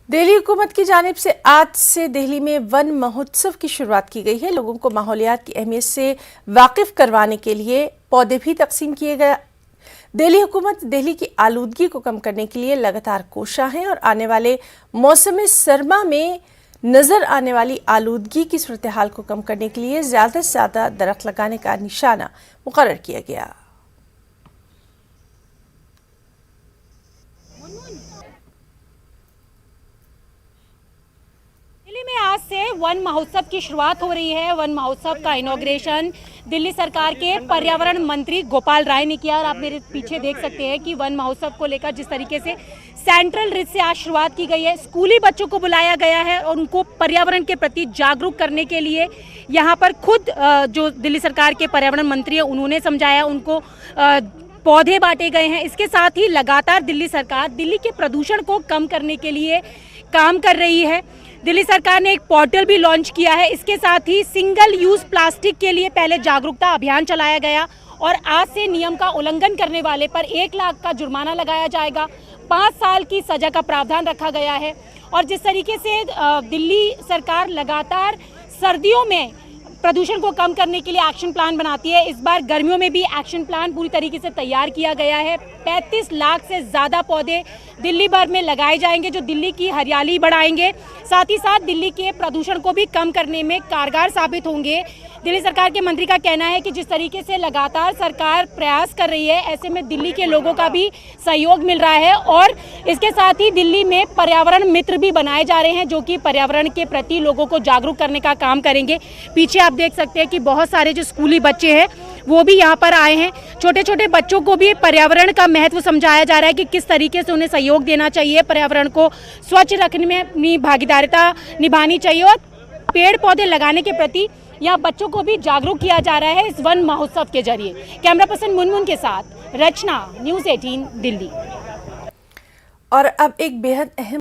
दिल्ली हुकूमत की जानिब से आज से दिल्ली में वन महोत्सव की शुरुआत की गई है। लोगों को माहौलियात की अहमियत से वाकिफ करवाने के लिए पौधे भी तकसीम किए गए। दिल्ली हुकूमत दिल्ली की आलूदगी को कम करने के लिए लगातार कोशा है और आने वाले मौसम सरमा में नजर आने वाली आलूदगी की सूरत हाल को कम करने के लिए ज्यादा से ज्यादा दरख्त लगाने का निशाना मुकर्रर किया गया। दिल्ली में आज से वन महोत्सव की शुरुआत हो रही है। वन महोत्सव का इनॉग्रेशन दिल्ली सरकार के पर्यावरण मंत्री गोपाल राय ने किया और आप मेरे पीछे देख सकते हैं कि वन महोत्सव को लेकर जिस तरीके से सेंट्रल रिज से आज शुरुआत की गई है, स्कूली बच्चों को बुलाया गया है और उनको पर्यावरण के प्रति जागरूक करने के लिए यहाँ पर खुद जो दिल्ली सरकार के पर्यावरण मंत्री है उन्होंने समझाया, उनको पौधे बांटे गए हैं। इसके साथ ही लगातार दिल्ली सरकार दिल्ली के प्रदूषण को कम करने के लिए काम कर रही है। दिल्ली सरकार ने एक पोर्टल भी लॉन्च किया है। इसके साथ ही सिंगल यूज प्लास्टिक के लिए पहले जागरूकता अभियान चलाया गया और आज से नियम का उल्लंघन करने वाले पर 1 लाख का जुर्माना लगाया जाएगा, 5 साल की सजा का प्रावधान रखा गया है। और जिस तरीके से दिल्ली सरकार लगातार सर्दियों में प्रदूषण को कम करने के लिए एक्शन प्लान बनाती है, इस बार गर्मियों में भी एक्शन प्लान पूरी तरीके से तैयार किया गया है। 35 लाख से ज़्यादा पौधे दिल्ली भर में लगाए जाएंगे जो दिल्ली की हरियाली बढ़ाएंगे, साथ ही साथ दिल्ली के प्रदूषण को भी कम करने में कारगर साबित होंगे। दिल्ली सरकार के मंत्री का कहना है कि जिस तरीके से लगातार सरकार प्रयास कर रही है, ऐसे में दिल्ली के लोगों का भी सहयोग मिल रहा है और इसके साथ ही दिल्ली में पर्यावरण मित्र भी बनाए जा रहे हैं जो कि पर्यावरण के प्रति लोगों को जागरूक करने का काम करेंगे। पीछे आप देख सकते हैं कि बहुत सारे जो स्कूली बच्चे हैं वो भी यहाँ पर आए हैं। छोटे छोटे बच्चों को भी पर्यावरण का महत्व समझाया जा रहा है कि किस तरीके से उन्हें सहयोग देना चाहिए, पर्यावरण को स्वच्छ रखने में अपनी भागीदारिता निभानी चाहिए और पेड़ पौधे लगाने के प्रति यहाँ बच्चों को भी जागरूक किया जा रहा है इस वन महोत्सव के जरिए। कैमरा पर्सन मुनमुन के साथ रचना, न्यूज़ 18 दिल्ली। और अब एक बेहद अहम